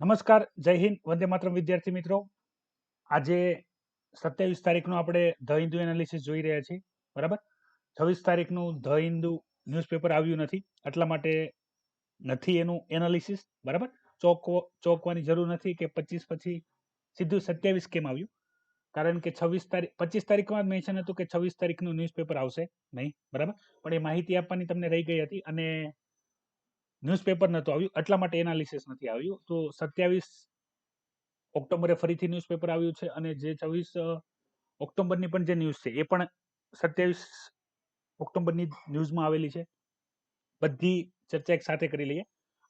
નમસ્કાર, જય હિન્દ, વંદે માતરમ વિદ્યાર્થી મિત્રો. આજે 27 તારીખનું આપણે ધ હિન્દુ એનાલિસિસ જોઈ રહ્યા છીએ, બરાબર. 26 તારીખનું ધ હિન્દુ ન્યૂઝપેપર આવ્યું નથી, એટલા માટે નથી એનું એનાલિસિસ, બરાબર. ચોંકવાની જરૂર નથી કે 25 પછી સીધું 27 કેમ આવ્યું, કારણ કે 25 તારીખમાં મેન્શન હતું કે 26 તારીખનું ન્યૂઝપેપર આવશે નહીં, બરાબર. પણ એ માહિતી આપવાની તમને રહી ગઈ હતી અને ન્યૂઝપેપર નહોતું આવ્યું, એટલા માટે એનાલિસિસ નથી આવ્યું. તો 27 ઓક્ટોબરે ફરીથી ન્યૂઝપેપર આવ્યું છે અને જે 26 ઓક્ટોબરની પણ જે ન્યૂઝ છે એ પણ 27 ઓક્ટોબરની ન્યૂઝમાં આવેલી છે. બધી ચર્ચા એક સાથે કરી લઈએ.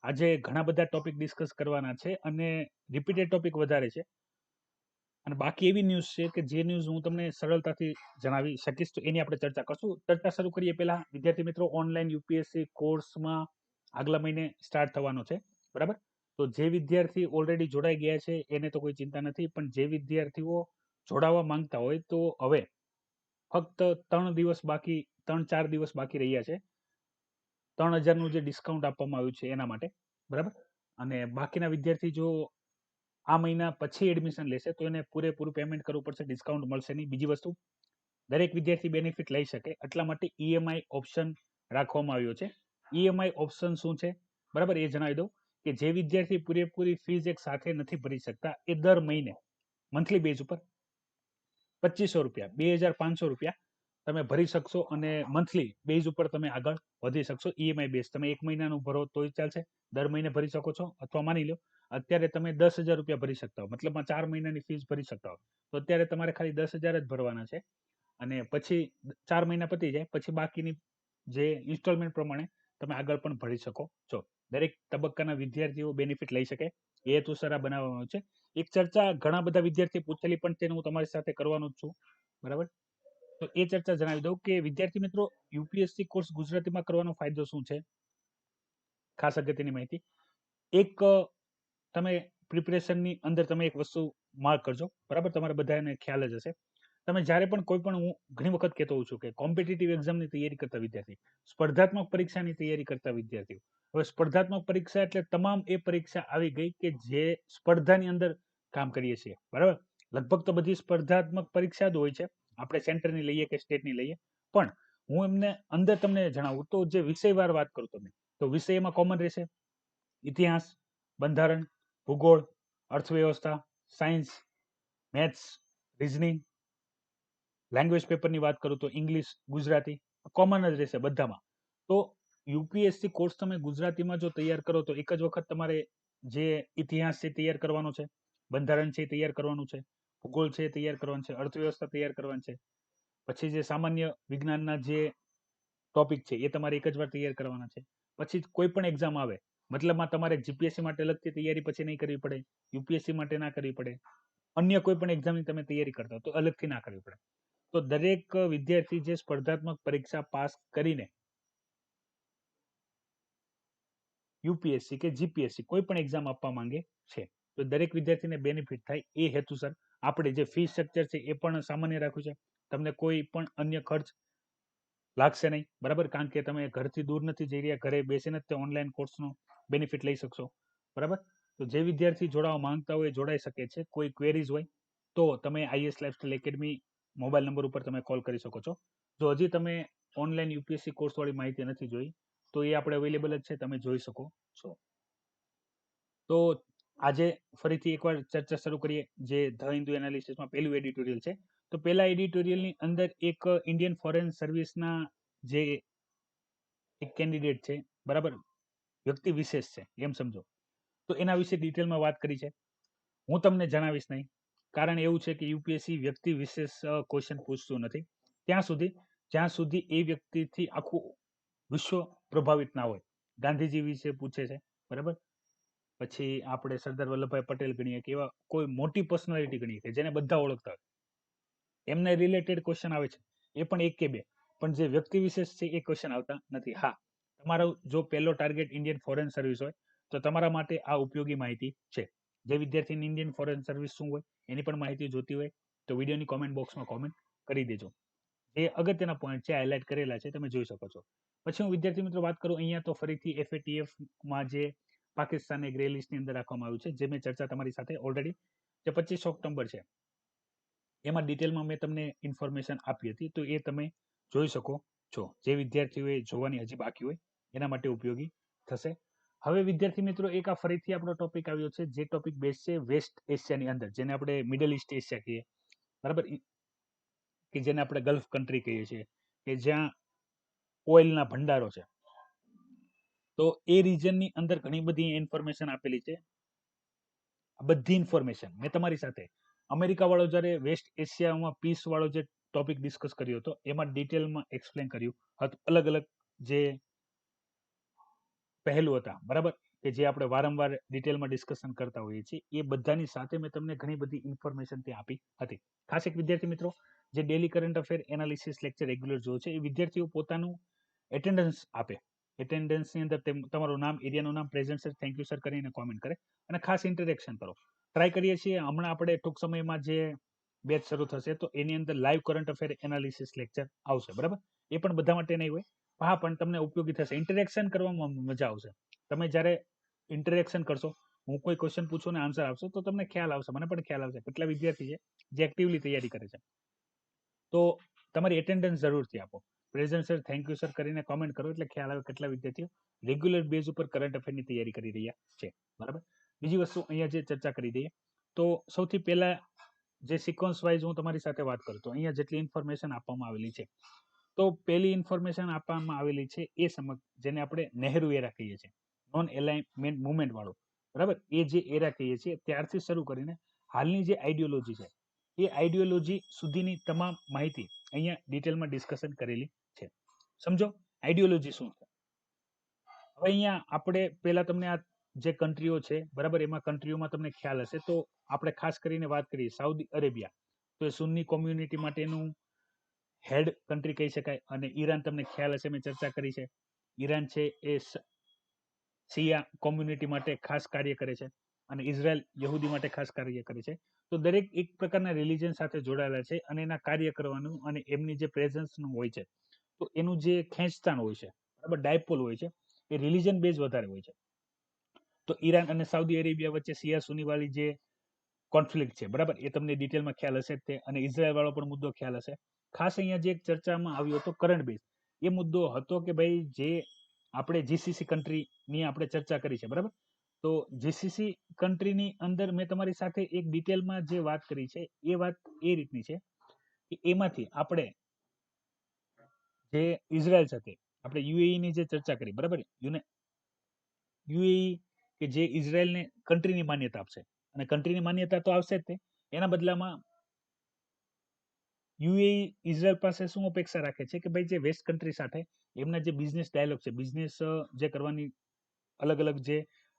આજે ઘણા બધા ટોપિક ડિસ્કસ કરવાના છે અને રિપીટેડ ટોપિક વધારે છે અને બાકી એવી ન્યૂઝ છે કે જે ન્યૂઝ હું તમને સરળતાથી જણાવી શકીશ, તો એની આપણે ચર્ચા કરશું. ચર્ચા શરૂ કરીએ પહેલા વિદ્યાર્થી મિત્રો, ઓનલાઈન યુપીએસસી કોર્સમાં આગલા મહિને સ્ટાર્ટ થવાનો છે, બરાબર. તો જે વિદ્યાર્થી ઓલરેડી જોડાઈ ગયા છે એને તો કોઈ ચિંતા નથી, પણ જે વિદ્યાર્થીઓ જોડાવા માંગતા હોય તો હવે ફક્ત 3-4 દિવસ બાકી રહ્યા છે. 3000નું જે ડિસ્કાઉન્ટ આપવામાં આવ્યું છે એના માટે, બરાબર. અને બાકીના વિદ્યાર્થી જો આ મહિના પછી એડમિશન લેશે તો એને પૂરેપૂરું પેમેન્ટ કરવું પડશે, ડિસ્કાઉન્ટ મળશે નહીં. બીજી વસ્તુ, દરેક વિદ્યાર્થી બેનિફિટ લઈ શકે એટલા માટે ઈએમઆઈ ઓપ્શન રાખવામાં આવ્યો છે. ઈએમઆઈ ઓપ્શન શું છે, બરાબર, એ જણાવી દઉં કે જે વિદ્યાર્થી પૂરેપૂરી ફીસ એક સાથે નથી ભરી શકતા એ દર મહિને મંથલી બેઝ ઉપર 2500 રૂપિયા, 2500 રૂપિયા તમે ભરી શકશો અને મંથલી બેઝ ઉપર તમે આગળ વધી શકશો. ઈએમઆઈ બેઝ તમે એક મહિનાનું ભરો તોય ચાલશે, દર મહિને ભરી શકો છો, અથવા માની લો અત્યારે તમે 10,000 રૂપિયા ભરી શકતા હો, મતલબમાં 4 મહિનાની ફીસ ભરી શકતા હો, તો અત્યારે તમારે ખાલી 10,000 જ ભરવાના છે અને પછી 4 મહિના પતી જાય પછી બાકીની જે ઇન્સ્ટોલમેન્ટ પ્રમાણે તમે આગળ પણ ભરી શકો છો. દરેક તબક્કાના વિદ્યાર્થીઓ બેનિફિટ લઈ શકે એ હેતુસર આ બનાવવામાં આવ્યું છે. એક ચર્ચા ઘણા બધા વિદ્યાર્થી પૂછેલી પણ તેને હું તમારી સાથે કરવાનો જ છું, બરાબર. તો એ ચર્ચા જણાવી દઉં કે વિદ્યાર્થી મિત્રો, યુપીએસસી કોર્સ ગુજરાતીમાં કરવાનો ફાયદો શું છે, ખાસ અગત્યની માહિતી. એક તમે પ્રિપરેશનની અંદર તમે એક વસ્તુ માર્ક કરજો, બરાબર. તમારે બધાને ખ્યાલ જ હશે, તમે જ્યારે પણ કોઈ પણ, હું ઘણી વખત કહેતો હોઉં છું કે કોમ્પિટિટિવ એક્ઝામની તૈયારી કરતા વિદ્યાર્થી, સ્પર્ધાત્મક પરીક્ષાની તૈયારી કરતા વિદ્યાર્થીઓ, હવે સ્પર્ધાત્મક પરીક્ષા એટલે તમામ એ પરીક્ષા આવી ગઈ કે જે સ્પર્ધાની અંદર કામ કરીએ છીએ, બરાબર. લગભગ તો બધી સ્પર્ધાત્મક પરીક્ષા જ હોય છે, આપણે સેન્ટરની લઈએ કે સ્ટેટની લઈએ. પણ હું એમને અંદર તમને જણાવું તો જે વિષયવાર વાત કરું તમને, તો વિષયમાં કોમન રહેશે ઇતિહાસ, બંધારણ, ભૂગોળ, અર્થવ્યવસ્થા, સાયન્સ, મેથ્સ, રિઝનિંગ. લેંગ્વેજ પેપરની વાત કરું તો ઇંગ્લિશ, ગુજરાતી કોમન જ રહેશે બધામાં. તો યુપીએસસી કોર્સ તમે ગુજરાતીમાં જો તૈયાર કરો તો એક જ વખત તમારે જે ઇતિહાસ છે તૈયાર કરવાનો છે, બંધારણ છે તૈયાર કરવાનું છે, ભૂગોળ છે તૈયાર કરવાનું છે, અર્થવ્યવસ્થા તૈયાર કરવાની છે, પછી જે સામાન્ય વિજ્ઞાનના જે ટોપિક છે એ તમારે એક જ વાર તૈયાર કરવાના છે. પછી કોઈ પણ એક્ઝામ આવે, મતલબમાં તમારે જીપીએસસી માટે અલગથી તૈયારી પછી નહીં કરવી પડે, યુપીએસસી માટે ના કરવી પડે, અન્ય કોઈ પણ એક્ઝામની તમે તૈયારી કરતા તો અલગથી ના કરવી પડે. તો દરેક વિદ્યાર્થી જે સ્પર્ધાત્મક પરીક્ષા પાસ કરીને યુપીએસસી કે જીપીએસસી કોઈ પણ એક્ઝામ આપવા માંગે છે, તો દરેક વિદ્યાર્થીને બેનિફિટ થાય એ હેતુસર આપણે જે ફી સ્ટ્રક્ચર છે એ પણ સામાન્ય રાખ્યું છે. તમને કોઈ પણ અન્ય ખર્ચ લાગશે નહીં, બરાબર, કારણ કે તમે ઘરથી દૂર નથી જઈ રહ્યા, ઘરે બેસીને જ ઓનલાઈન કોર્સનો બેનિફિટ લઈ શકશો, બરાબર. તો જે વિદ્યાર્થી જોડાવા માંગતા હોય જોડાઈ શકે છે. કોઈ ક્વેરીઝ હોય તો તમે IS Lifestyle Academy mobile number ઉપર તમે કોલ કરી શકો છો. જો હજી તમે ઓનલાઈન યુપીએસસી કોર્સવાળી માહિતી નથી જોઈ તો એ આપણે અવેલેબલ જ છે, તમે જોઈ શકો છો. તો આજે ફરીથી એકવાર ચર્ચા શરૂ કરીએ. જે ધ હિન્દુ એનાલિસિસમાં પહેલું એડિટોરિયલ છે, તો પહેલા એડિટોરિયલની અંદર એક ઇન્ડિયન ફોરેન સર્વિસના જે એક કેન્ડિડેટ છે, બરાબર, વ્યક્તિ વિશેષ છે એમ સમજો, તો એના વિશે ડિટેલમાં વાત કરી છે. હું તમને જણાવીશ નહીં, કારણ એવું છે કે યુપીએસસી વ્યક્તિ વિશેષ ક્વેશ્ચન પૂછતું નથી જ્યાં સુધી એ વ્યક્તિથી આખું વિશ્વ પ્રભાવિત ના હોય. ગાંધીજી વિશે પૂછે છે, બરાબર. પછી આપણે સરદાર વલ્લભભાઈ પટેલ ગણીએ કે એવા કોઈ મોટી પર્સનાલિટી ગણીએ કે જેને બધા ઓળખતા હોય, એમને રિલેટેડ ક્વેશ્ચન આવે છે, એ પણ એક કે બે. પણ જે વ્યક્તિ વિશેષ છે એ ક્વેશ્ચન આવતા નથી. હા, તમારો જો પહેલો ટાર્ગેટ ઇન્ડિયન ફોરેન સર્વિસ હોય તો તમારા માટે આ ઉપયોગી માહિતી છે. જે વિદ્યાર્થીની ઇન્ડિયન ફોરેન સર્વિસ શું હોય એની પણ માહિતી જોતી હોય તો વિડીયોની કોમેન્ટ બોક્સમાં કોમેન્ટ કરી દેજો. એ અગત્યના પોઈન્ટ છે, હાઇલાઇટ કરેલા છે, તમે જોઈ શકો છો. પછી હું વિદ્યાર્થી મિત્રો વાત કરું અહીંયા તો ફરીથી એફએટીએફમાં જે પાકિસ્તાનને ગ્રે લિસ્ટની અંદર રાખવામાં આવ્યું છે, જે મેં ચર્ચા તમારી સાથે ઓલરેડી જે 25 ઓક્ટોબર છે એમાં ડિટેલમાં મેં તમને ઇન્ફોર્મેશન આપી હતી, તો એ તમે જોઈ શકો છો. જે વિદ્યાર્થીઓએ જોવાની હજી બાકી હોય એના માટે ઉપયોગી થશે. હવે વિદ્યાર્થી મિત્રો, એક આ ફરીથી આપણો ટોપિક આવ્યો છે, જે ટોપિક બેઝ છે વેસ્ટ એશિયાની અંદર, જેને આપણે મિડલ ઈસ્ટ એશિયા કહીએ, બરાબર, કે જેને આપણે ગલ્ફ કન્ટ્રી કહીએ છીએ, કે જ્યાં ઓઇલના ભંડારો છે. તો એ રિજનની અંદર ઘણી બધી ઇન્ફોર્મેશન આપેલી છે. આ બધી ઇન્ફોર્મેશન મેં તમારી સાથે અમેરિકા વાળો જ્યારે વેસ્ટ એશિયામાં પીસ વાળો જે ટોપિક ડિસ્કસ કર્યો હતો એમાં ડિટેલમાં એક્સપ્લેન કર્યું હતું. અલગ અલગ જે પહેલું હતા, બરાબર, કે જે આપણે વારંવાર ડિટેલમાં ડિસ્કશન કરતા હોઈએ છીએ, એ બધાની સાથે મેં તમને ઘણી બધી ઇન્ફોર્મેશન ત્યાં આપી હતી. ખાસ એક વિદ્યાર્થી મિત્રો જે daily current affair analysis lecture regular જોવે છે, એ વિદ્યાર્થીઓ પોતાનું એટેન્ડન્સ આપે. એટેન્ડન્સની અંદર તમારું નામ, એરિયાનું નામ, present sir, thank you sir કરીને કોમેન્ટ કરે અને ખાસ ઇન્ટરેક્શન કરો. ટ્રાય કરીએ છીએ હમણાં આપણે ટૂંક સમયમાં જે બેચ શરૂ થશે તો એની અંદર live current affair analysis lecture આવશે, બરાબર. એ પણ બધા માટે નહીં હોય, હા, પણ તમને ઉપયોગી થશે. ઇન્ટરેક્શન કરવામાં મજા આવશે. તમે જ્યારે ઇન્ટરેક્શન કરશો, હું કોઈ ક્વેશ્ચન પૂછું ને આન્સર આપશો તો તમને ખ્યાલ આવશે, મને પણ ખ્યાલ આવશે કેટલા વિદ્યાર્થી છે જે એક્ટિવલી તૈયારી કરે છે. તો તમારી એટેન્ડન્સ જરૂરથી આપો. Present sir, thank you sir કરીને કોમેન્ટ કરો એટલે ખ્યાલ આવે કેટલા વિદ્યાર્થીઓ રેગ્યુલર બેઝ ઉપર કરંટ અફેરની તૈયારી કરી રહ્યા છે, બરાબર. બીજી વસ્તુ અહીંયા જે ચર્ચા કરી દઈએ, તો સૌથી પહેલા જે સિક્વન્સ વાઇઝ હું તમારી સાથે વાત કરું તો અહીંયા જેટલી ઇન્ફોર્મેશન આપવામાં આવેલી છે, તો પહેલી ઇન્ફોર્મેશન આપવામાં આવેલી છે એ જેને આપણે નહેરુ એરા કહીએ છીએ, નોન એલાઇનમેન્ટ મુવમેન્ટ વાળો, બરાબર. એ જે એરા કહીએ છીએ ત્યારથી શરૂ કરીને હાલની જે આઈડિયોલોજી છે એ આઈડિયોલોજી સુધીની તમામ માહિતી અહીંયા ડિટેલમાં ડિસ્કશન કરેલી છે. સમજો આઈડિયોલોજી શું છે. હવે અહીંયા આપણે પહેલા તમને આ જે કન્ટ્રીઓ છે, બરાબર, એમાં કન્ટ્રીઓમાં તમને ખ્યાલ હશે તો આપણે ખાસ કરીને વાત કરીએ સાઉદી અરેબિયા, તો એ સુન્ની કોમ્યુનિટી માટેનું હેડ કન્ટ્રી કહી શકાય. અને ઈરાન તમને ખ્યાલ હશે, મેં ચર્ચા કરી છે. ઈરાન છે એ શિયા કોમ્યુનિટી માટે ખાસ કાર્ય કરે છે અને ઇઝરાયલ યહૂદી માટે ખાસ કાર્ય કરે છે. તો દરેક એક પ્રકારના રિલિજન સાથે જોડાયેલા છે અને એના કાર્ય કરવાનું અને એમની જે પ્રેઝન્સનું હોય છે, તો એનું જે ખેંચતાણ હોય છે, બરાબર, ડાયપોલ હોય છે, એ રિલિજન બેઝ વધારે હોય છે. તો ઈરાન અને સાઉદી અરેબિયા વચ્ચે શિયા સુની વાળી જે કોન્ફ્લિક્ટ છે, બરાબર, એ તમને ડિટેલમાં ખ્યાલ હશે તે, અને ઇઝરાયલ વાળો પણ મુદ્દો ખ્યાલ હશે. ખાસ અહીંયા જે ચર્ચામાં આવ્યો હતો કરંટ બેઝ, એ મુદ્દો હતો કે ભાઈ જે આપણે જીસીસી કન્ટ્રીની આપણે ચર્ચા કરી છે, બરાબર. તો જીસીસી કન્ટ્રીની અંદર મેં તમારી સાથે એક ડિટેલમાં જે વાત કરી છે એ વાત એ રીતની છે કે એમાંથી આપણે જે ઇઝરાયલ સાથે આપણે યુએઈ ની જે ચર્ચા કરી, બરાબર, યુએઈ કે જે ઇઝરાયલને કન્ટ્રીની માન્યતા આપશે, અને કન્ટ્રીની માન્યતા તો આવશે જ તે, એના બદલામાં યુએઈ ઇઝરાયલ પાસે શું અપેક્ષા રાખે છે કે ભાઈ જે વેસ્ટ કન્ટ્રી સાથે એમના જે બિઝનેસ ડાયલોગ છે, બિઝનેસ જે કરવાની અલગ અલગ જે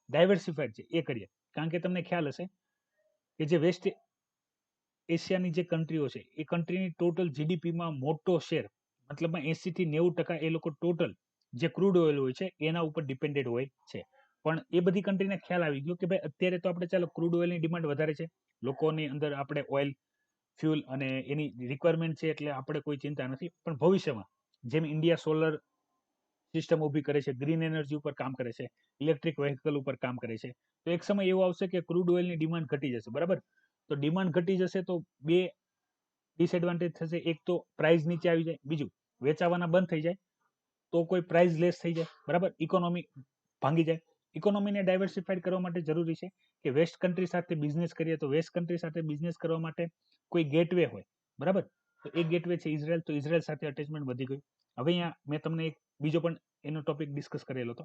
ડાયવર્સિફાઈડ છે એ કરીએ. કારણ કે તમને ખ્યાલ હશે કે જે વેસ્ટ એશિયાની જે કન્ટ્રીઓ છે એ કન્ટ્રીની ટોટલ જીડીપીમાં મોટો શેર, મતલબમાં 80 થી 90% એ લોકો ટોટલ જે ક્રૂડ ઓઇલ હોય છે એના ઉપર ડિપેન્ડેડ હોય છે. પણ એ બધી કન્ટ્રીને ખ્યાલ આવી ગયો કે ભાઈ અત્યારે તો આપણે ચાલો ક્રૂડ ઓઇલની ડિમાન્ડ વધારે છે, લોકોની અંદર આપણે ઓઇલ ફ્યુલ અને એની રિક્વાયરમેન્ટ છે એટલે આપણે કોઈ ચિંતા નથી. પણ ભવિષ્યમાં જેમ ઇન્ડિયા સોલર સિસ્ટમ ઊભી કરે છે, ગ્રીન એનર્જી ઉપર કામ કરે છે, ઇલેક્ટ્રિક વેહિકલ ઉપર કામ કરે છે, તો એક સમય એવો આવશે કે ક્રૂડ ઓઇલની ડિમાન્ડ ઘટી જશે, બરાબર. તો ડિમાન્ડ ઘટી જશે તો બે ડિસએડવાન્ટેજ થશે. એક તો પ્રાઇસ નીચે આવી જાય, બીજું વેચાવાના બંધ થઈ જાય તો કોઈ પ્રાઇસ લેસ થઈ જાય, બરાબર, ઇકોનોમી ભાંગી જાય. ઇકોનોમીને ડાયવર્સિફાઈડ કરવા માટે જરૂરી છે કે વેસ્ટ કન્ટ્રી સાથે બિઝનેસ કરીએ તો વેસ્ટ કન્ટ્રી સાથે બિઝનેસ કરવા માટે કોઈ ગેટવે હોય, બરાબર. તો એ ગેટવે છે ઇઝરાયલ, તો ઇઝરાયલ સાથે અટેચમેન્ટ વધી ગયું. હવે અહીંયા મેં તમને એક બીજો પણ એનો ટોપિક ડિસ્કસ કરેલો હતો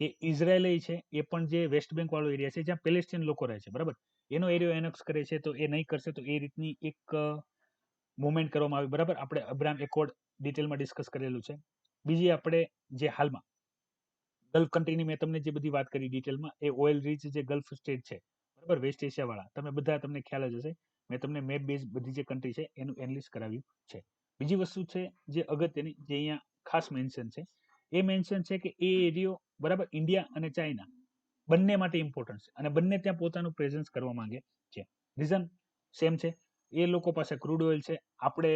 કે ઇઝરાયલ છે એ પણ જે વેસ્ટ બેંક વાળો એરિયા છે જ્યાં પેલેસ્ટીન લોકો રહે છે, બરાબર, એનો એરિયો એનેક્સ કરે છે, તો એ નહીં કરશે તો એ રીતની એક મુવમેન્ટ કરવામાં આવી, બરાબર. આપણે અબ્રાહમ એકોર્ડ ડિટેલમાં ડિસ્કસ કરેલું છે. બીજી આપણે જે હાલમાં ગલ્ફ કન્ટ્રીની મેં તમને જે બધી વાત કરી ડિટેલમાં, એ ઓઇલ રીચ જે ગલ્ફ સ્ટેટ છે, બરાબર, વેસ્ટ એશિયા વાળા, તમે બધા તમને ખ્યાલ જ હશે, મેં તમને મેપ બેઝ બધી જે કન્ટ્રી છે એનું એનાલિસ કરાવ્યું છે. બીજી વસ્તુ છે જે અગત્યની જે અહીંયા ખાસ મેન્શન છે, એ મેન્શન છે કે એ એરિયો, બરાબર, ઇન્ડિયા અને ચાઇના બંને માટે ઇમ્પોર્ટન્ટ છે અને બંને ત્યાં પોતાનું પ્રેઝન્સ કરવા માંગે છે. રીઝન સેમ છે, એ લોકો પાસે ક્રૂડ ઓઇલ છે, આપણે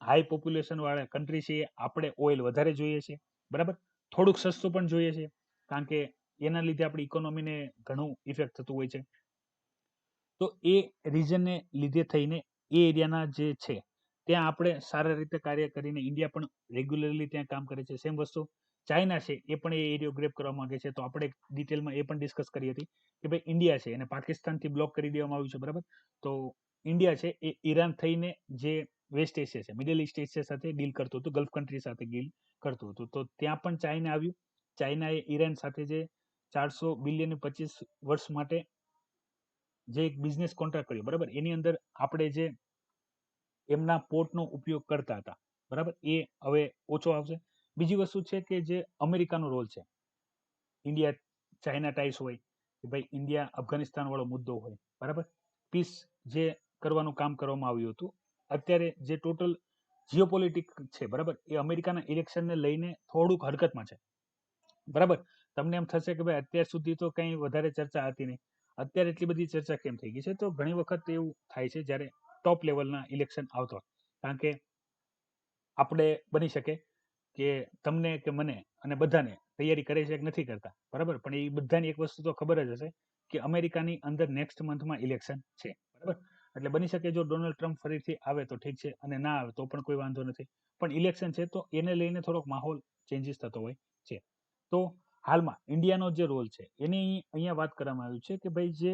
હાઈ પોપ્યુલેશન વાળા કન્ટ્રી છીએ, આપણે ઓઇલ વધારે જોઈએ છે, બરાબર, થોડુંક સસ્તું પણ જોઈએ છે કારણ કે એના લીધે આપણી ઇકોનોમીને ઘણું ઇફેક્ટ થતું હોય છે. તો એ રીઝનને લીધે થઈને એ એરિયાના જે છે ત્યાં આપણે સારા રીતે કાર્ય કરીને ઇન્ડિયા પણ રેગ્યુલરલી ત્યાં કામ કરે છે. સેમ વસ્તુ ચાઇના છે, એ પણ એ એરિયો ગ્રેપ કરવા માંગે છે. તો આપણે ડિટેલમાં એ પણ ડિસ્કસ કરી હતી કે ભાઈ ઇન્ડિયા છે એને પાકિસ્તાનથી બ્લોક કરી દેવામાં આવ્યું છે, બરાબર. તો ઇન્ડિયા છે એ ઈરાન થઈને જે વેસ્ટ એશિયા છે, મિડલ ઈસ્ટ એશિયા સાથે ડીલ કરતું હતું, ગલ્ફ કન્ટ્રી સાથે ડીલ કરતું હતું. તો ત્યાં પણ ચાઇના આવ્યું. ચાઇનાએ ઈરાન સાથે જે 400 બિલિયન 25 વર્ષ માટે જે એક બિઝનેસ કોન્ટ્રાક્ટ કર્યો, બરાબર. એની અંદર આપણે જે એમના પોર્ટનો ઉપયોગ કરતા હતા, બરાબર, એ હવે ઓછો આવશે. બીજી વસ્તુ છે કે જે અમેરિકાનો રોલ છે, ઇન્ડિયા ચાઇના ટાઈસ હોય કે ભાઈ ઇન્ડિયા અફઘાનિસ્તાન વાળો મુદ્દો હોય, બરાબર, પીસ જે કરવાનું કામ કરવામાં આવ્યું હતું. અત્યારે જે ટોટલ જીઓપોલિટિક છે, બરાબર, એ અમેરિકાના ઇલેક્શનને લઈને થોડુંક હરકતમાં છે, બરાબર. તમને એમ થશે કે ભાઈ અત્યાર સુધી તો કંઈ વધારે ચર્ચા હતી નહીં, અત્યારે એટલી બધી ચર્ચા કેમ થઈ ગઈ છે? તો ઘણી વખત એવું થાય છે જ્યારે ટોપ લેવલના ઇલેક્શન આવતો હોય. કારણ કે આપણે બની શકે કે તમને કે મને અને બધાને તૈયારી કરે છે કે નથી કરતા, બરાબર. પણ એ બધાની એક વસ્તુ તો ખબર જ હશે કે અમેરિકાની અંદર નેક્સ્ટ મંથમાં ઇલેક્શન છે, બરાબર. એટલે બની શકે જો ડોનાલ્ડ ટ્રમ્પ ફરીથી આવે તો ઠીક છે, અને ના આવે તો પણ કોઈ વાંધો નથી. પણ ઇલેક્શન છે તો એને લઈને થોડોક માહોલ ચેન્જીસ થતો હોય છે. તો હાલમાં ઇન્ડિયાનો જે રોલ છે એની અહીંયા વાત કરવામાં આવ્યું છે કે ભાઈ જે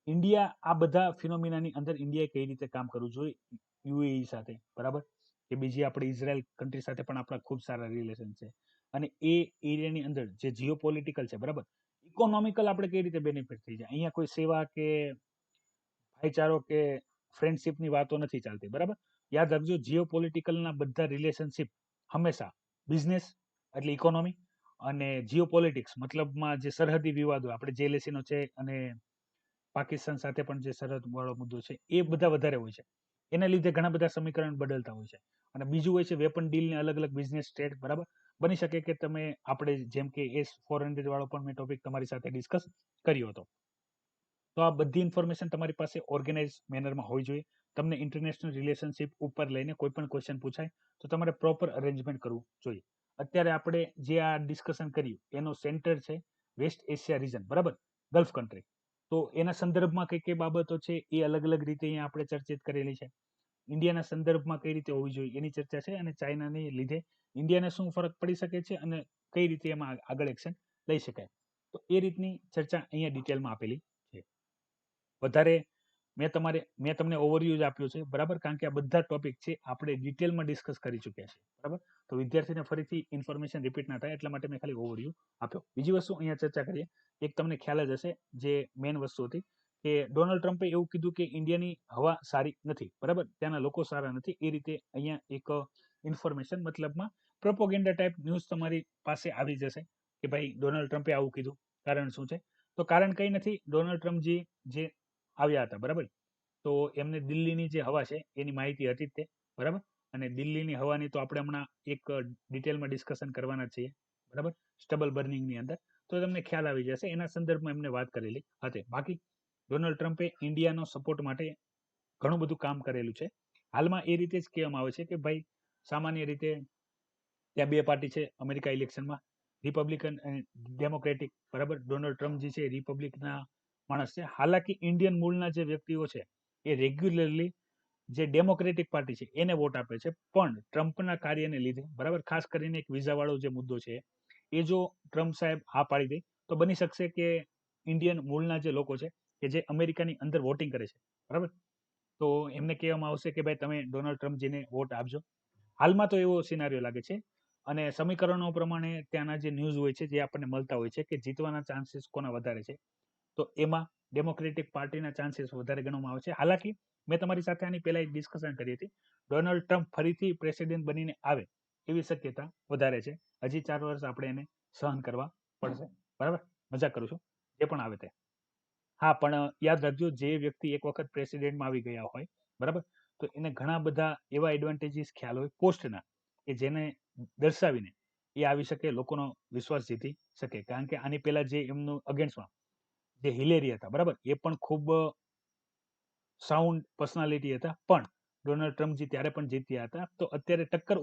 ઇન્ડિયા આ બધા ફિનોમિનાની અંદર ઇન્ડિયાએ કઈ રીતે કામ કરવું જોઈએ યુએઈ સાથે, બરાબર, કે બીજી આપણે ઇઝરાયલ કન્ટ્રી સાથે પણ આપણા ખૂબ સારા રિલેશન છે. અને એ એરિયાની અંદર જે જીઓ પોલિટિકલ છે, બરાબર, ઇકોનોમિકલ આપણે કઈ રીતે બેનિફિટ થઈ જાય. અહીંયા કોઈ સેવા કે ભાઈચારો કે ફ્રેન્ડશિપની વાતો નથી ચાલતી, બરાબર. યાદ રાખજો, જીઓ પોલિટિકલના બધા રિલેશનશિપ હંમેશા બિઝનેસ એટલે ઇકોનોમી અને જીઓ પોલિટિક્સ મતલબમાં જે સરહદી વિવાદો આપણે જેએલએસીનો છે અને પાકિસ્તાન સાથે પણ જે સરહદ વાળો મુદ્દો છે એ બધા વધારે હોય છે. એના લીધે ઘણા બધા સમીકરણ બદલતા હોય છે. અને બીજું હોય છે વેપન ડીલને અલગ અલગ બિઝનેસ ટ્રેડ, બરાબર. બની શકે કે તમે આપણે જેમ કે S-400 વાળો પણ મેં ટોપિક તમારી સાથે ડિસ્કસ કર્યો હતો. તો આ બધી ઇન્ફોર્મેશન તમારી પાસે ઓર્ગેનાઇઝ મેનરમાં હોવી જોઈએ. તમને ઇન્ટરનેશનલ રિલેશનશિપ ઉપર લઈને કોઈ પણ ક્વેશ્ચન પૂછાય તો તમારે પ્રોપર અરેન્જમેન્ટ કરવું જોઈએ. અત્યારે આપણે જે આ ડિસ્કશન કર્યું એનો સેન્ટર છે વેસ્ટ એશિયા રીજન, બરાબર, ગલ્ફ કન્ટ્રી. તો એના સંદર્ભમાં કઈ કઈ બાબતો છે એ અલગ અલગ રીતે અહીંયા આપણે ચર્ચિત કરેલી છે. ઇન્ડિયાના સંદર્ભમાં કઈ રીતે હોવી જોઈએ એની ચર્ચા છે, અને ચાઇનાને લીધે ઇન્ડિયાને શું ફરક પડી શકે છે અને કઈ રીતે એમાં આગળ એક્શન લઈ શકાય. તો એ રીતની ચર્ચા અહીંયા ડિટેલમાં આપેલી છે. વધારે મેં તમને ઓવરવ્યુ જ આપ્યો છે, બરાબર, કારણ કે આ બધા ટોપિક છે આપણે ડિટેલમાં ડિસ્કસ કરી ચૂક્યા છે, બરાબર. તો વિદ્યાર્થીને ફરીથી ઇન્ફોર્મેશન રિપીટ ના થાય એટલા માટે મેં ખાલી ઓવરવ્યુ આપ્યો. બીજી વસ્તુ અહીંયા ચર્ચા કરીએ. એક તમને ખ્યાલ જ હશે જે મેઇન વસ્તુ હતી કે ડોનાલ્ડ ટ્રમ્પે એવું કીધું કે ઇન્ડિયાની હવા સારી નથી, બરાબર, ત્યાંના લોકો સારા નથી. એ રીતે અહીંયા એક ઇન્ફોર્મેશન મતલબમાં પ્રોપોગેન્ડા ટાઈપ ન્યૂઝ તમારી પાસે આવી જશે કે ભાઈ ડોનાલ્ડ ટ્રમ્પે આવું કીધું, કારણ શું છે? તો કારણ કંઈ નથી, ડોનાલ્ડ ટ્રમ્પજી જે આવ્યા હતા, બરાબર, તો એમને દિલ્હીની જે હવા છે એની માહિતી હતી જ તે, બરાબર. અને દિલ્હીની હવાની તો આપણે હમણાં એક ડિટેલમાં ડિસ્કશન કરવાના છીએ, બરાબર, સ્ટબલ બર્નિંગની અંદર. તો તમને ખ્યાલ આવી જશે એના સંદર્ભમાં એમને વાત કરેલી હતી. બાકી ડોનાલ્ડ ટ્રમ્પે ઇન્ડિયાનો સપોર્ટ માટે ઘણું બધું કામ કરેલું છે. હાલમાં એ રીતે જ કહેવામાં આવે છે કે ભાઈ સામાન્ય રીતે ત્યાં બે પાર્ટી છે અમેરિકા ઇલેક્શનમાં, રિપબ્લિકન અને ડેમોક્રેટિક, બરાબર. ડોનાલ્ડ ટ્રમ્પ જે છે રિપબ્લિકના માણસ છે. હાલાકી ઇન્ડિયન મૂળના જે વ્યક્તિઓ છે એ રેગ્યુલરલી જે ડેમોક્રેટિક પાર્ટી છે એને વોટ આપે છે. પણ ટ્રમ્પના કાર્યને લીધે, બરાબર, ખાસ કરીને એક વિઝાવાળો જે મુદ્દો છે એ જો ટ્રમ્પ સાહેબ હા પાડી દે તો બની શકશે કે ઇન્ડિયન મૂળના જે લોકો છે કે જે અમેરિકાની અંદર વોટિંગ કરે છે, બરાબર, તો એમને કહેવામાં આવશે કે ભાઈ તમે ડોનાલ્ડ ટ્રમ્પજીને વોટ આપજો. હાલમાં તો એવો સિનારીઓ લાગે છે. અને સમીકરણો પ્રમાણે ત્યાંના જે ન્યૂઝ હોય છે જે આપણને મળતા હોય છે કે જીતવાના ચાન્સીસ કોના વધારે છે, તો એમાં ડેમોક્રેટિક પાર્ટીના ચાન્સીસ વધારે ગણવામાં આવે છે. હાલાકી મેં તમારી સાથે આની પહેલા એક ડિસ્કશન કરી હતી, ડોનાલ્ડ ટ્રમ્પ ફરીથી પ્રેસિડેન્ટ બનીને આવે એવી શક્યતા વધારે છે. હજી 4 વર્ષ આપણે એને સહન કરવા પડશે, બરાબર. મજાક કરું છું, જે પણ આવે તે. હા, પણ યાદ રાખજો, જે વ્યક્તિ એક વખત પ્રેસિડેન્ટમાં આવી ગયા હોય, બરાબર, તો એને ઘણા બધા એવા એડવાન્ટેજીસ ખ્યાલ હોય પોસ્ટના કે જેને દર્શાવીને એ આવી શકે, લોકોનો વિશ્વાસ જીતી શકે. કારણ કે આની પહેલા જે એમનું અગેન્સ્ટમાં જે હિલેરી હતા, બરાબર, એ પણ ખૂબ સાઉન્ડ પર્સનાલિટી હતા. પણ ડોનાલ્ડ ટ્રમ્પજી ત્યારે પણ જીત્યા હતા. તો અત્યારે ટક્કર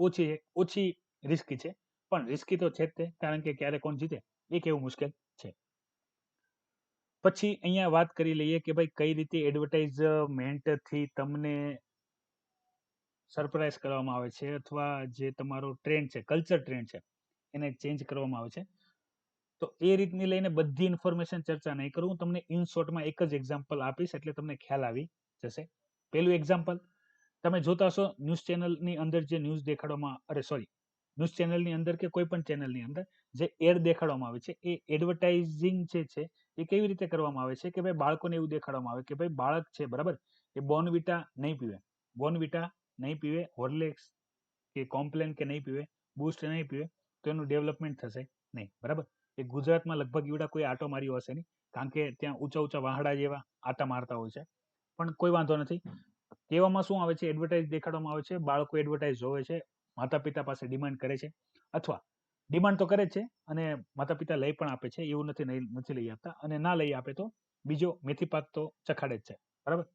ઓછી રિસ્કી છે, પણ રિસ્કી તો છે જ તે, કારણ કે ક્યારે કોણ જીતે એ કેવું મુશ્કેલ છે. પછી અહીંયા વાત કરી લઈએ કે ભાઈ કઈ રીતે એડવર્ટાઇઝમેન્ટ થી તમને સરપ્રાઈઝ કરવામાં આવે છે અથવા જે તમારો ટ્રેન્ડ છે, કલ્ચર ટ્રેન્ડ છે, એને ચેન્જ કરવામાં આવે છે. તો એ રીતની લઈને બધી ઇન્ફોર્મેશન ચર્ચા નહીં કરું, હું તમને ઇન શોર્ટમાં એક જ એક્ઝામ્પલ આપીશ એટલે તમને ખ્યાલ આવી જશે. પહેલું એક્ઝામ્પલ, તમે જોતા હશો ન્યૂઝ ચેનલની અંદર જે ન્યૂઝ દેખાડવામાં, ન્યૂઝ ચેનલની અંદર કે કોઈ પણ ચેનલની અંદર જે એડ દેખાડવામાં આવે છે, એ એડવર્ટાઇઝિંગ જે છે એ કેવી રીતે કરવામાં આવે છે કે ભાઈ બાળકોને એવું દેખાડવામાં આવે કે ભાઈ બાળક છે બરાબર, એ બોર્નવિટા નહીં પીવે, બોર્નવિટા નહીં પીવે, હોર્લિક્સ કે કોમ્પ્લેન કે નહીં પીવે, બૂસ્ટ નહીં પીવે તો એનું ડેવલપમેન્ટ થશે નહીં, બરાબર. એ ગુજરાતમાં લગભગ એવડા કોઈ આટો માર્યો હશે નહીં, કારણ કે ત્યાં ઊંચા ઊંચા વાહડા જેવા આટા મારતા હોય છે, પણ કોઈ વાંધો નથી. કહેવામાં શું આવે છે, એડવર્ટાઇઝ દેખાડવામાં આવે છે, બાળકો એડવર્ટાઇઝ જોવે છે, માતા પિતા પાસે ડિમાન્ડ કરે છે, અથવા ડિમાન્ડ તો કરે જ છે અને માતા પિતા લઈ પણ આપે છે, એવું નથી લઈ આપતા, અને ના લઈ આપે તો બીજો મેથી પાક તો ચખાડે જ છે, બરાબર.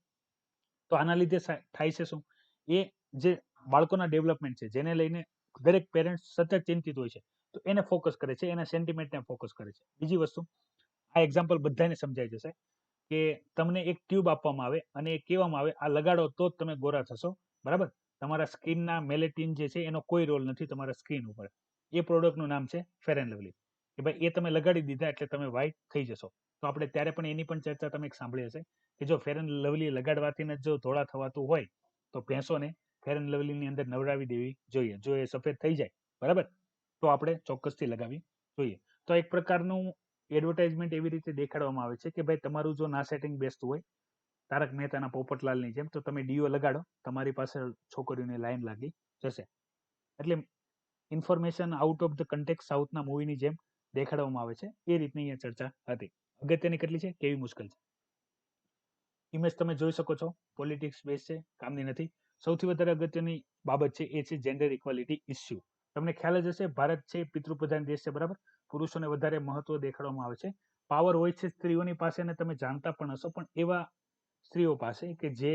તો આના લીધે થાય છે શું, એ જે બાળકોના ડેવલપમેન્ટ છે જેને લઈને દરેક પેરેન્ટ્સ સતત ચિંતિત હોય છે, તો એને ફોકસ કરે છે, એના સેન્ટિમેન્ટને ફોકસ કરે છે. બીજી વસ્તુ, આ એક્ઝામ્પલ બધાને સમજાઈ જશે કે તમને એક ટ્યુબ આપવામાં આવે અને એ કહેવામાં આવે આ લગાડો તો જ તમે ગોરા થશો, બરાબર. તમારા સ્કિનના મેલેટિન જે છે એનો કોઈ રોલ નથી તમારા સ્કિન ઉપર. એ પ્રોડક્ટનું નામ છે ફેર એન્ડ લવલી, કે ભાઈ એ તમે લગાડી દીધા એટલે તમે વ્હાઇટ થઈ જશો. તો આપણે ત્યારે પણ એની પણ ચર્ચા તમે સાંભળી હશે કે જો ફેર એન્ડ લવલી લગાડવાથી જ જો ધોળા થવાતું હોય તો ભેંસોને ફેર એન્ડ લવલીની અંદર નવડાવી દેવી જોઈએ. જો એ સફેદ થઈ જાય, બરાબર, તો આપણે ચોક્કસથી લગાવવી જોઈએ. તો એક પ્રકારનું એડવર્ટાઇઝમેન્ટ એવી રીતે દેખાડવામાં આવે છે કે ભાઈ તમારું જો ના સેટિંગ બેસતું હોય, તારક મહેતાના પોપટલાલની જેમ, તો તમે ડીઓ લગાડો, તમારી પાસે છોકરીઓની લાઈન લાગી જશે. એટલે information out of the contact સાઉથના મૂવીની જેમ દેખાડવામાં આવે છે. એ રીતની અહીંયા ચર્ચા હતી. અગત્યની કેટલી છે, કેવી મુશ્કેલ છે. ઇમેજ તમે જોઈ શકો છો, પોલિટિક્સ બેઝ છે, કામની નથી. સૌથી વધારે અગત્યની બાબત છે એ છે જેન્ડર ઇક્વાલિટી ઇસ્યુ. તમને ખ્યાલ જ હશે, ભારત છે પિતૃપ્રધાન દેશ છે, બરાબર. પુરુષોને વધારે મહત્વ દેખાડવામાં આવે છે. પાવર હોય છે સ્ત્રીઓની પાસે, અને તમે જાણતા પણ હશો, પણ એવા સ્ત્રીઓ પાસે કે જે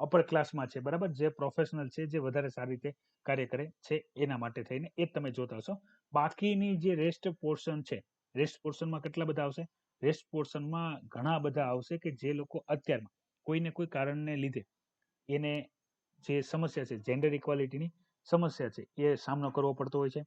અપર ક્લાસમાં છે, બરાબર, જે પ્રોફેશનલ છે, જે વધારે સારી રીતે કાર્ય કરે છે, એના માટે થઈને એ તમે જોતા હશો. બાકીની જે રેસ્ટ પોર્શન છે, રેસ્ટ પોર્શનમાં કેટલા બધા આવશે, રેસ્ટ પોર્શનમાં ઘણા બધા આવશે કે જે લોકો અત્યારમાં કોઈને કોઈ કારણને લીધે એને જે સમસ્યા છે, જેન્ડર ઇક્વાલિટીની સમસ્યા છે, એ સામનો કરવો પડતો હોય છે.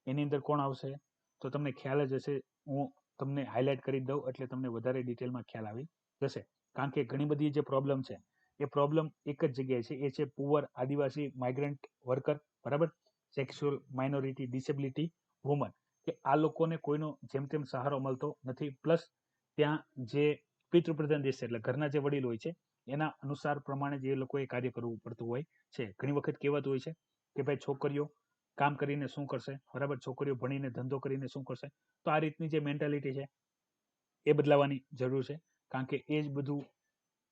એની અંદર કોણ આવશે તો તમને ખ્યાલ જ હશે, હું તમને હાઇલાઇટ કરી દઉં એટલે તમને વધારે ડિટેલમાં ખ્યાલ આવી જશે. કારણ કે ઘણી બધી જે પ્રોબ્લેમ છે એ પ્રોબ્લેમ એક જ જગ્યાએ છે, એ છે પુઅર, આદિવાસી, માઇગ્રન્ટ વર્કર, બરાબર, સેક્સ્યુઅલ માઇનોરિટી, ડિસેબિલિટી વુમન, કે આ લોકોને કોઈનો જેમ તેમ સહારો મળતો નથી. પ્લસ ત્યાં જે પિતૃપ્રધાન દેશ છે એટલે ઘરના જે વડીલ હોય છે એના અનુસાર પ્રમાણે જે લોકોએ કાર્ય કરવું પડતું હોય છે. ઘણી વખત કહેવાતું હોય છે કે ભાઈ છોકરીઓ કામ કરીને શું કરશે, બરાબર, છોકરીઓ ભણીને ધંધો કરીને શું કરશે. તો આ રીતની જે મેન્ટાલિટી છે એ બદલાવાની જરૂર છે, કારણ કે એ જ બધું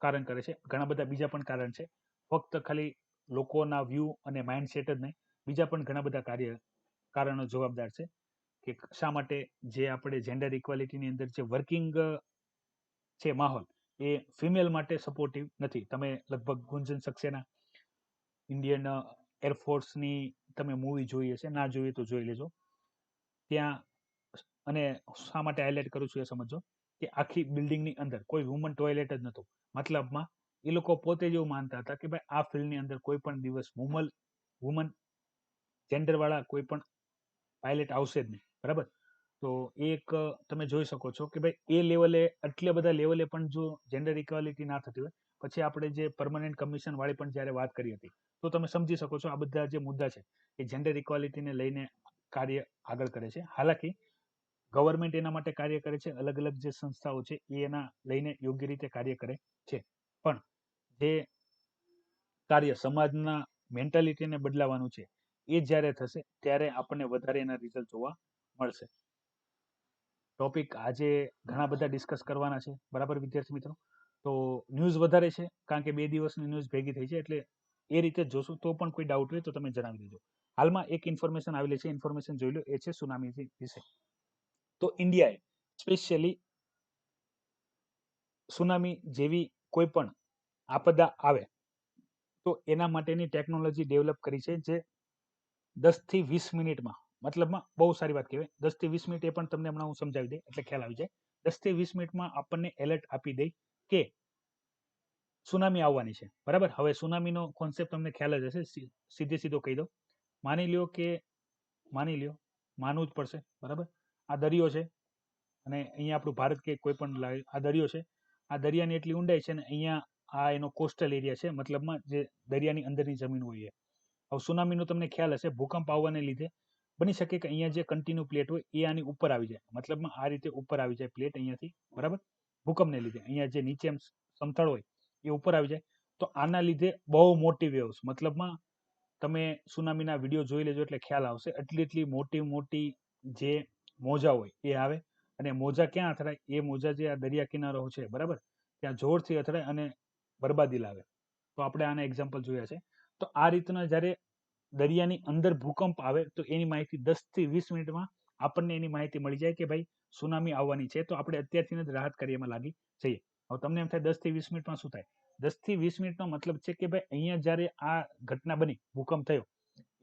કારણ કરે છે. ઘણા બધા બીજા પણ કારણ છે, ફક્ત ખાલી લોકોના વ્યૂ અને માઇન્ડસેટ જ નહીં, બીજા પણ ઘણા બધા કારણો જવાબદાર છે કે શા માટે જે આપણે જેન્ડર ઇક્વાલિટીની અંદર જે વર્કિંગ છે માહોલ, એ ફિમેલ માટે સપોર્ટિવ નથી. તમે લગભગ ગુંજન સક્સેના ઇન્ડિયન એરફોર્સની તમે મૂવી જોઈ હશે, ના જોઈએ તો જોઈ લેજો. ત્યાં, અને શા માટે હાઇલાઇટ કરું છું એ સમજો, કે આખી બિલ્ડિંગની અંદર કોઈ વુમન ટોયલેટ જ નહોતું. મતલબમાં એ લોકો પોતે જ એવું માનતા હતા કે ભાઈ આ ફિલ્ડની અંદર કોઈ પણ દિવસ વુમન જેન્ડરવાળા કોઈ પણ પાયલટ આવશે જ નહીં, બરાબર. તો એક તમે જોઈ શકો છો કે ભાઈ એ લેવલે, આટલા બધા લેવલે પણ જો જેન્ડર ઇક્વાલિટી ના થતી હોય, પછી આપણે જે પરમનન્ટ કમિશન વાળી પણ જ્યારે વાત કરી હતી, તો તમે સમજી શકો છો આ બધા જે મુદ્દા છે એ જેન્ડર ઇક્વાલિટીને લઈને કાર્ય આગળ કરે છે. હાલાકી ગવર્મેન્ટ એના માટે કાર્ય કરે છે, અલગ અલગ જે સંસ્થાઓ છે એ એના લઈને યોગ્ય રીતે કાર્ય કરે છે, પણ જે કાર્ય સમાજના મેન્ટાલિટીને બદલાવાનું છે એ જ્યારે થશે ત્યારે આપણને વધારે એના રિઝલ્ટ જોવા મળશે. ટોપિક આજે ઘણા બધા ડિસ્કસ કરવાના છે, બરાબર વિદ્યાર્થી મિત્રો. તો ન્યૂઝ વધારે છે કારણ કે 2 દિવસની ન્યૂઝ ભેગી થઈ છે, એટલે એ રીતે જ જોશું. તો પણ કોઈ ડાઉટ હોય તો તમે જણાવી દેજો. હાલમાં એક ઇન્ફોર્મેશન આવેલી છે, ઇન્ફોર્મેશન જોઈ લો. એ છે સુનામી વિશે. તો ઇન્ડિયાએ સ્પેશિયલી સુનામી જેવી કોઈ પણ આપદા આવે તો એના માટેની ટેકનોલોજી ડેવલપ કરી છે, જે 10 થી 20 મિનિટમાં મતલબમાં બહુ સારી વાત કહેવાય. 10 થી 20 મિનિટ એ પણ તમને હમણાં હું સમજાવી દઈ એટલે ખ્યાલ આવી જાય. 10 થી 20 મિનિટમાં આપણને એલર્ટ આપી દે કે સુનામી આવવાની છે. બરાબર, હવે સુનામીનો કોન્સેપ્ટ તમને ખ્યાલ જ હશે. સીધે સીધો કહી દો. માની લ્યો કે માની લ્યો માનવું જ પડશે. બરાબર, આ દરિયો છે અને અહીંયા આપણું ભારત કે કોઈ પણ આ દરિયો છે. આ દરિયાની એટલી ઊંડાઈ છે ને અહીંયા આ એનો કોસ્ટલ એરિયા છે, મતલબમાં જે દરિયાની અંદરની જમીન હોય. હવે સુનામીનો તમને ખ્યાલ હશે, ભૂકંપ આવવાને લીધે બની શકે કે અહીંયા જે કન્ટિન્યુ પ્લેટ હોય એ આની ઉપર આવી જાય, મતલબમાં આ રીતે ઉપર આવી જાય પ્લેટ અહીંયાથી. બરાબર, ભૂકંપને લીધે અહીંયા જે નીચે સમતળ હોય એ ઉપર આવી જાય. તો આના લીધે બહુ મોટી વેવ્સ, મતલબમાં તમે સુનામીના વિડીયો જોઈ લેજો એટલે ખ્યાલ આવશે. એટલી મોટી મોટી જે મોજા હોય એ આવે. અને મોજા ક્યાં અથડાય? એ મોજા જે આ દરિયા કિનારો છે, બરાબર, ત્યાં જોરથી અથડાય અને બરબાદી લાવે. તો આપણે આના એક્ઝામ્પલ જોયા છે. તો આ રીતના જ્યારે દરિયાની અંદર ભૂકંપ આવે તો એની માહિતી 10 થી 20 મિનિટમાં આપણને એની માહિતી મળી જાય કે ભાઈ સુનામી આવવાની છે. તો આપણે અત્યારથી જ રાહત કાર્યમાં લાગી જઈએ. હવે તમને એમ થાય 10 થી 20 મિનિટમાં શું થાય? 10 થી 20 મિનિટનો મતલબ છે કે ભાઈ અહીંયા જ્યારે આ ઘટના બની, ભૂકંપ થયો,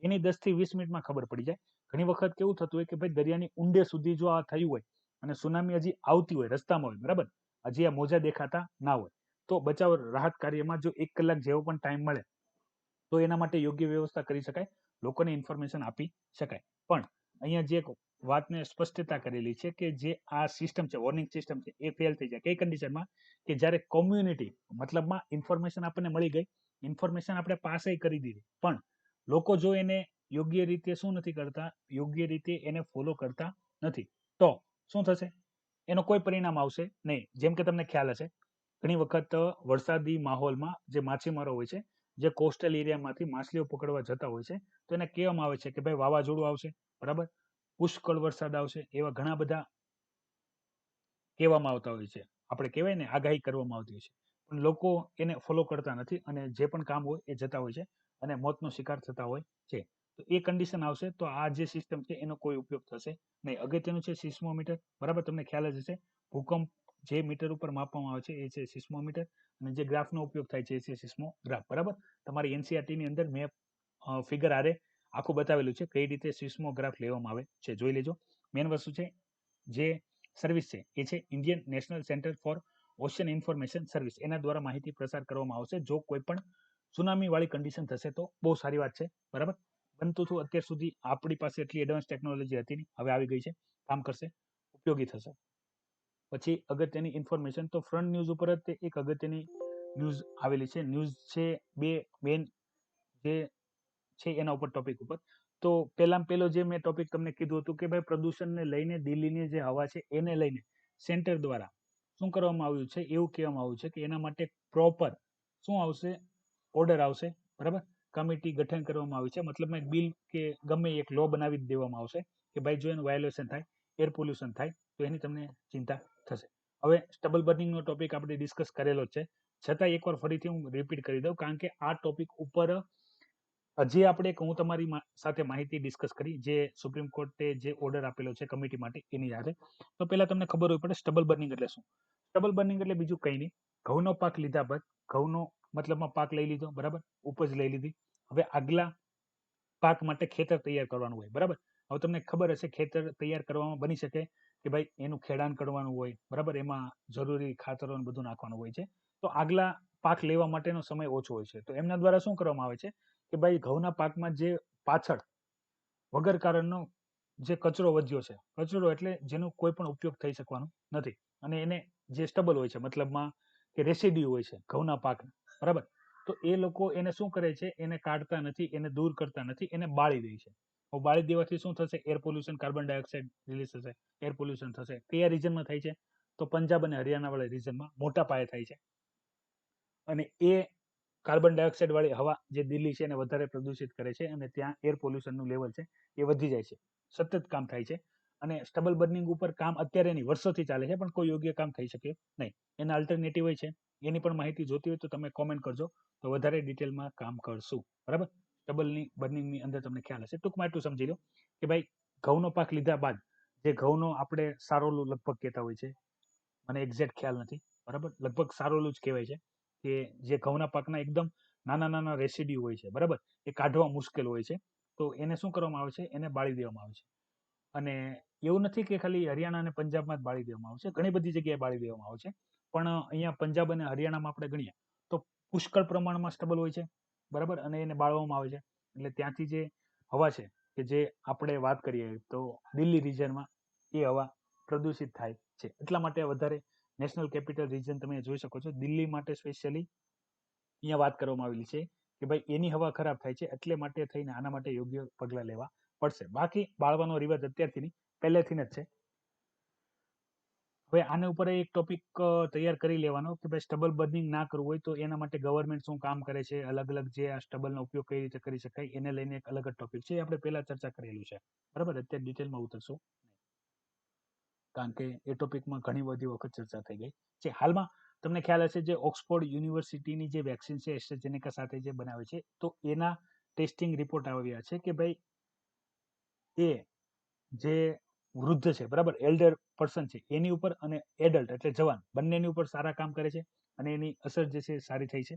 એની 10 થી 20 મિનિટમાં ખબર પડી જાય. ઘણી વખત કેવું થતું હોય કે ભાઈ દરિયાની ઊંડે સુધી જો આ થયું હોય અને સુનામી હજી આવતી હોય, રસ્તામાં હોય, બરાબર, હજી આ મોજા દેખાતા ના હોય, તો બચાવ રાહત કાર્યમાં જો 1 કલાક જેવો પણ ટાઈમ મળે તો એના માટે યોગ્ય વ્યવસ્થા કરી શકાય, લોકોને ઇન્ફોર્મેશન આપી શકાય. પણ અહીંયા જે વાતને સ્પષ્ટતા કરેલી છે કે જે આ સિસ્ટમ છે, વોર્નિંગ સિસ્ટમ છે, એ ફેલ થઈ જાય કઈ કન્ડિશનમાં? કે જ્યારે કોમ્યુનિટી, મતલબમાં ઇન્ફોર્મેશન આપણને મળી ગઈ, ઇન્ફોર્મેશન આપણે પાસે કરી દીધી, પણ લોકો જો એને યોગ્ય રીતે શું નથી કરતા, યોગ્ય રીતે એને ફોલો કરતા નથી, તો શું થશે? એનો કોઈ પરિણામ આવશે નહીં. જેમ કે તમને ખ્યાલ હશે, ઘણી વખત વરસાદી માહોલમાં જે માછીમારો હોય છે, જે કોસ્ટલ એરિયામાંથી માછલીઓ પકડવા જતા હોય છે, તો એને કહેવામાં આવે છે કે ભાઈ વાવાઝોડું આવશે, બરાબર, પુષ્કળ વરસાદ આવશે, એવા ઘણા બધા કહેવામાં આવતા હોય છે. આપણે કહેવાય ને, આગાહી કરવામાં આવતી હોય છે, પણ લોકો એને ફોલો કરતા નથી અને જે પણ કામ હોય એ જતા હોય છે અને મોતનો શિકાર થતા હોય છે. તો એ કન્ડિશન આવશે તો આ જે સિસ્ટમ છે એનો કોઈ ઉપયોગ થશે નહીં. અગત્યનું છે સિસ્મોમીટર, બરાબર, તમને ખ્યાલ જ હશે. ભૂકંપ જે મીટર ઉપર માપવામાં આવે છે એ છે સિસ્મોમીટર, અને જે ગ્રાફનો ઉપયોગ થાય છે એ છે સિસ્મોગ્રાફ. બરાબર, તમારી એનસીઆરટી ની અંદર મેં ફિગર આરે આખું બતાવેલું છે કઈ રીતે સિસ્મોગ્રાફ લેવામાં આવે છે, જોઈ લેજો. મેન વસ્તુ છે જે સર્વિસ છે એ છે Indian national centre for ocean information service. એના દ્વારા માહિતી પ્રસાર કરવામાં આવશે જો કોઈ પણ સુનામી વાળી કન્ડિશન થશે તો. બહુ સારી વાત છે, બરાબર. બનતું હતું અત્યાર સુધી આપણી પાસે એટલી એડવાન્સ ટેકનોલોજી હતી નહીં, હવે આવી ગઈ છે, કામ કરશે, ઉપયોગી થશે. પછી અગત્યની ઇન્ફોર્મેશન, તો ફ્રન્ટ ન્યૂઝ ઉપર જ એક અગત્યની ન્યૂઝ આવેલી છે. ન્યૂઝ છે બે મેન જે છે એના ઉપર ટોપિક ઉપર. તો પહેલો જે મેં ટોપિક તમને કીધું હતું કે ભાઈ પ્રદૂષણને લઈને દિલ્હીની જે હવા છે એને લઈને સેન્ટર દ્વારા શું કરવામાં આવ્યું છે, એવું કહેવામાં આવ્યું છે કે એના માટે પ્રોપર શું આવશે, ઓર્ડર આવશે, બરાબર, કમિટી ગઠન કરવામાં આવી છે. મતલબ એક બિલ કે ગમે એક લો બનાવી દેવામાં આવશે કે ભાઈ જો એનું વાયોલેશન થાય, એર પોલ્યુશન થાય તો એની તમને ચિંતા થશે. હવે સ્ટબલ બર્નિંગનો ટોપિક આપણે ડિસ્કસ કરેલો જ છે, છતાં એકવાર ફરીથી હું રિપીટ કરી દઉં, કારણ કે આ ટોપિક ઉપર હજી આપણે હું તમારી સાથે માહિતી ડિસ્કસ કરી જે સુપ્રીમ કોર્ટે જે ઓર્ડર આપેલો છે કમિટી માટે એની સાથે. તો પહેલા તમને ખબર હોય પડે સ્ટબલ બર્નિંગ એટલે શું. સ્ટબલ બર્નિંગ એટલે બીજું કંઈ નહીં, ઘઉંનો પાક લીધા બાદ, ઘઉંનો મતલબમાં પાક લઈ લીધો, બરાબર, ઉપજ લઈ લીધી, હવે આગલા પાક માટે ખેતર તૈયાર કરવાનું હોય, બરાબર. હવે તમને ખબર હશે ખેતર તૈયાર કરવામાં બની શકે કે ભાઈ એનું ખેડાણ કરવાનું હોય, બરાબર, એમાં જરૂરી ખાતરો બધું નાખવાનું હોય છે. તો આગલા પાક લેવા માટેનો સમય ઓછો હોય છે. તો એમના દ્વારા શું કરવામાં આવે છે કે ભાઈ ઘઉંના પાકમાં જે પાછળ વગર કારણનો જે કચરો વધ્યો છે, કચરો એટલે જેનો કોઈ પણ ઉપયોગ થઈ શકવાનો નથી, અને એને જે સ્ટબલ હોય છે, મતલબમાં કે રેસિડ્યુ હોય છે ઘઉંના પાક, બરાબર, તો એ લોકો એને શું કરે છે, એને કાઢતા નથી, એને દૂર કરતા નથી, એને બાળી દે છે. બાળી દેવાથી શું થશે? Air pollution, carbon dioxide release થશે, એર પોલ્યુશન થશે. કયા રીજનમાં થાય છે? તો પંજાબ અને હરિયાણા વાળા રીજનમાં મોટા પાયે થાય છે. અને એ કાર્બન ડાયોક્સાઇડ વાળી હવા જે દિલ્હી છે એને વધારે પ્રદૂષિત કરે છે અને ત્યાં એર પોલ્યુશનનું લેવલ છે એ વધી જાય છે. સતત કામ થાય છે અને સ્ટબલ બર્નિંગ ઉપર કામ અત્યારે નહીં, વર્ષોથી ચાલે છે, પણ કોઈ યોગ્ય કામ થઈ શકે નહીં. એના અલ્ટરનેટિવ હોય છે, એની પણ માહિતી જોતી હોય તો તમે કોમેન્ટ કરજો, તો વધારે ડિટેલમાં કામ કરશું, બરાબર. સ્ટબલની બર્નિંગની અંદર તમને ખ્યાલ હશે. ટૂંકમાં એટલું સમજી લો કે ભાઈ ઘઉંનો પાક લીધા બાદ જે ઘઉંનો આપણે સારોલું લગભગ કહેતા હોય છે, મને એક્ઝેક્ટ ખ્યાલ નથી, બરાબર, લગભગ સારોલું જ કહેવાય છે, કે જે ઘઉંના પાકના એકદમ નાના નાના રેસિડ્યુ હોય છે, બરાબર, એ કાઢવા મુશ્કેલ હોય છે. તો એને શું કરવામાં આવે છે, એને બાળી દેવામાં આવે છે. અને એવું નથી કે ખાલી હરિયાણા અને પંજાબમાં જ બાળી દેવામાં આવે છે, ઘણી બધી જગ્યાએ બાળી દેવામાં આવે છે. પણ અહીંયા પંજાબ અને હરિયાણામાં આપણે ગણીએ તો પુષ્કળ પ્રમાણમાં સ્ટબલ હોય છે, બરાબર, અને એને બાળવામાં આવે છે. એટલે ત્યાંથી જે હવા છે કે જે આપણે વાત કરીએ તો દિલ્હી રિજનમાં એ હવા પ્રદૂષિત થાય છે. એટલા માટે વધારે નેશનલ કેપિટલ રિજન તમે જોઈ શકો છો, દિલ્હી માટે સ્પેશિયલી અહીંયા વાત કરવામાં આવેલી છે કે ભાઈ એની હવા ખરાબ થાય છે, એટલે માટે થઈને આના માટે યોગ્ય પગલાં લેવા પડશે. બાકી બાળવાનો રિવાજ અત્યારથી નહીં, પહેલેથી જ છે. હવે આના ઉપર એક ટોપિક તૈયાર કરી લેવાનો કે ભાઈ સ્ટબલ બર્નિંગ ના કરવું હોય તો એના માટે ગવર્મેન્ટ શું કામ કરે છે, અલગ અલગ જે આ સ્ટબલનો ઉપયોગ કઈ રીતે કરી શકાય એને લઈને એક અલગ જ ટોપિક છે, આપણે પહેલા ચર્ચા કરેલું છે, બરાબર. અત્યારે ડિટેલમાં ઉતરશું કારણ કે એ ટોપિકમાં ઘણી બધી વખત ચર્ચા થઈ ગઈ છે. હાલમાં તમને ખ્યાલ હશે જે ઓક્સફોર્ડ યુનિવર્સિટીની જે વેક્સિન છે એસ્ટ્રાઝેનેકા સાથે જે બનાવે છે, તો એના ટેસ્ટિંગ રિપોર્ટ આવ્યા છે કે ભાઈ એ જે વૃદ્ધ છે, બરાબર, એલ્ડર પર્સન છે, એની ઉપર અને એડલ્ટ એટલે જવાન બંનેની ઉપર સારા કામ કરે છે અને એની અસર જે છે સારી થઈ છે.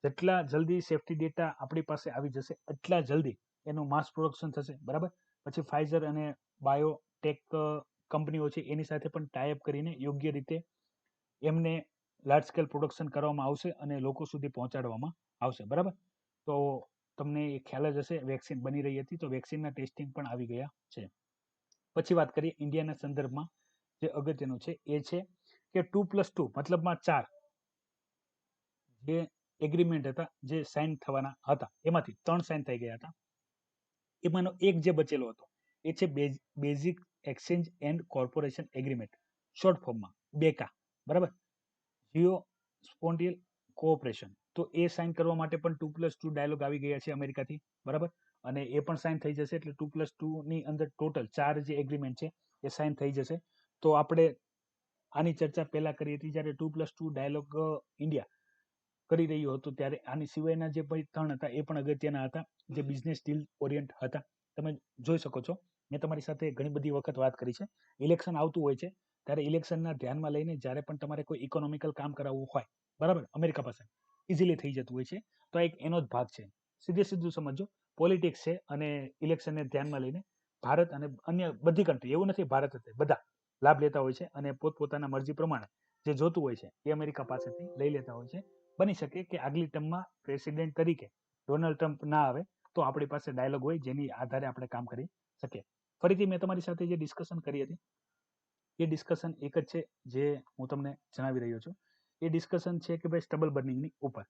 જેટલા જલ્દી સેફ્ટી ડેટા આપણી પાસે આવી જશે એટલા જલ્દી એનું માસ પ્રોડક્શન થશે, બરાબર. પછી ફાઇઝર અને બાયોટેક કંપનીઓ છે એની સાથે પણ ટાઈઅપ કરીને યોગ્ય રીતે એમને લાર્જ સ્કેલ પ્રોડક્શન કરવામાં આવશે અને લોકો સુધી પહોંચાડવામાં આવશે, બરાબર. તો તમને એ ખ્યાલ જ હશે વેક્સિન બની રહી હતી, તો વેક્સિનના ટેસ્ટિંગ પણ આવી ગયા છે. પછી વાત કરીએ ઇન્ડિયાના સંદર્ભમાં જે અગત્યનું છે એ છે કે 2+2 મતલબમાં 4 જે એગ્રીમેન્ટ હતા જે સાઇન થવાના હતા એમાંથી 3 સાઇન થઈ ગયા હતા. એમાંનો એક જે બચેલો હતો એ છે basic exchange and corporation agreement, short ફોર્મમાં બેકા, બરાબર, જીઓ સ્પોન્ડિયલ કોઓપરેશન. તો એ સાઇન કરવા માટે પણ 2+2 ડાયલોગ આવી ગયા છે અમેરિકાથી, બરાબર, અને એ પણ સાઇન થઈ જશે એટલે 2+2 ની અંદર ટોટલ 4 જે એગ્રીમેન્ટ છે એ સાઇન થઈ જશે. તો આપણે આની ચર્ચા પહેલા કરી હતી જ્યારે 2+2 ડાયલોગ ઇન્ડિયા કરી રહ્યું હતું ત્યારે આની સિવાયના જે 3 હતા એ પણ અગત્યના હતા જે બિઝનેસ ડીલ ઓરિયન્ટ હતા. તમે જોઈ શકો છો મેં તમારી સાથે ઘણી બધી વખત વાત કરી છે, ઇલેક્શન આવતું હોય છે ત્યારે ઇલેક્શનના ધ્યાનમાં લઈને જ્યારે પણ તમારે કોઈ ઇકોનોમિકલ કામ કરાવવું હોય, બરાબર, અમેરિકા પાસે ઇઝીલી થઈ જતું હોય છે. તો એક એનો જ ભાગ છે. સીધું સમજો, પોલિટિક્સ છે અને ઇલેક્શનને ધ્યાનમાં લઈને ભારત અને અન્ય બધી કન્ટ્રી, એવું નથી ભારત જ બધા લાભ લેતા હોય છે અને પોતપોતાના મરજી પ્રમાણે જે જોતું હોય છે એ અમેરિકા પાસેથી લઈ લેતા હોય છે. બની શકે કે આગલી ટર્મમાં પ્રેસિડેન્ટ તરીકે ડોનાલ્ડ ટ્રમ્પ ના આવે તો આપણી પાસે ડાયલોગ હોય જેની આધારે આપણે કામ કરી શકીએ. ફરીથી મેં તમારી સાથે જે ડિસ્કશન કરી હતી એ ડિસ્કશન એક જ છે જે હું તમને જણાવી રહ્યો છું. એ ડિસ્કશન છે કે ભાઈ સ્ટબલ બર્નિંગની ઉપર.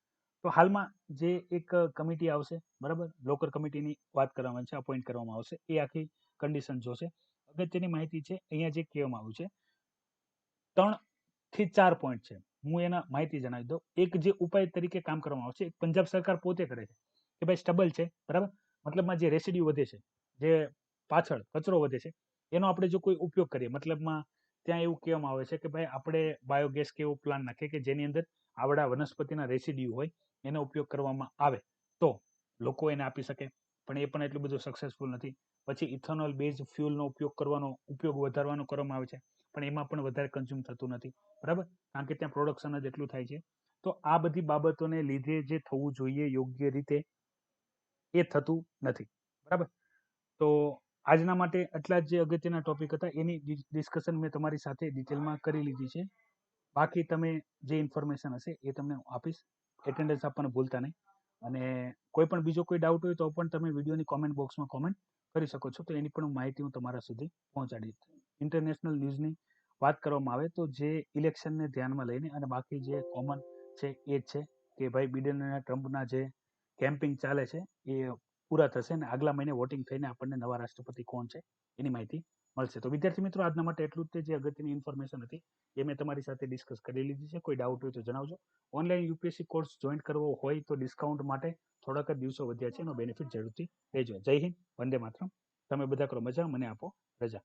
તો હાલમાં જે એક કમિટી આવશે, બરાબર, લોકર કમિટીની વાત કરવામાં છે, અપોઇન્ટ કરવામાં આવશે, એ આખી કન્ડિશન જોશે. અગત્યની માહિતી છે અહીંયા જે કહેવામાં આવ્યું છે 3 થી 4 પોઈન્ટ છે, હું એના માહિતી જણાવી દઉં. એક જે ઉપાય તરીકે કામ કરવામાં આવશે પંજાબ સરકાર પોતે કરે છે કે ભાઈ સ્ટબલ છે, બરાબર, મતલબમાં જે રેસિડ્યુ વધે છે, જે પાછળ કચરો વધે છે એનો આપણે જો કોઈ ઉપયોગ કરીએ, મતલબમાં ત્યાં એવું કહેવામાં આવે છે કે ભાઈ આપણે બાયોગેસ કે એવો પ્લાન્ટ નાખીએ કે જેની અંદર આવડા વનસ્પતિના રેસિડ્યુ હોય એનો ઉપયોગ કરવામાં આવે તો લોકો એને આપી શકે, પણ એ પણ એટલું બધું સક્સેસફુલ નથી. પછી ઇથેનોલ બેઝ ફ્યુલનો ઉપયોગ વધારવાનો કરવામાં આવે છે પણ એમાં પણ વધારે કન્ઝ્યુમ થતું નથી, બરાબર, કારણ કે ત્યાં પ્રોડક્શન જ એટલું થાય છે. તો આ બધી બાબતોને લીધે જે થવું જોઈએ યોગ્ય રીતે એ થતું નથી, બરાબર. તો આજના માટે આટલા જ જે અગત્યના ટોપિક હતા એની ડિસ્કશન મેં તમારી સાથે ડિટેલમાં કરી લીધી છે. બાકી તમે જે ઇન્ફોર્મેશન હશે એ તમને આપીશ. એટેન્ડન્સ આપવાનું ભૂલતા નહીં અને કોઈ પણ બીજો કોઈ ડાઉટ હોય તો પણ તમે વિડીયોની કોમેન્ટ બોક્સમાં કોમેન્ટ કરી શકો છો, તો એની પણ માહિતી હું તમારા સુધી પહોંચાડીશ. ઇન્ટરનેશનલ ન્યૂઝની વાત કરવામાં આવે તો જે ઇલેક્શનને ધ્યાનમાં લઈને અને બાકી જે કોમન છે એ જ છે કે ભાઈ બિડન અને ટ્રમ્પના જે કેમ્પિંગ ચાલે છે એ પૂરા થશે અને આગલા મહિને વોટિંગ થઈને આપણને નવા રાષ્ટ્રપતિ કોણ છે એની માહિતી મળશે. તો વિદ્યાર્થી મિત્રો આજના માટે એટલું જ જે અગત્યની ઇન્ફોર્મેશન હતી એ મેં તમારી સાથે ડિસ્કસ કરી લીધી છે. કોઈ ડાઉટ હોય તો જણાવજો. ઓનલાઈન યુપીએસસી કોર્સ જોઈન કરવો હોય તો ડિસ્કાઉન્ટ માટે થોડાક જ દિવસો વધ્યા છે, એનો બેનિફિટ જરૂરથી લેજો. જય હિન્દ, વંદે માતરમ. તમે બધા કરો મજા, મને આપો રજા.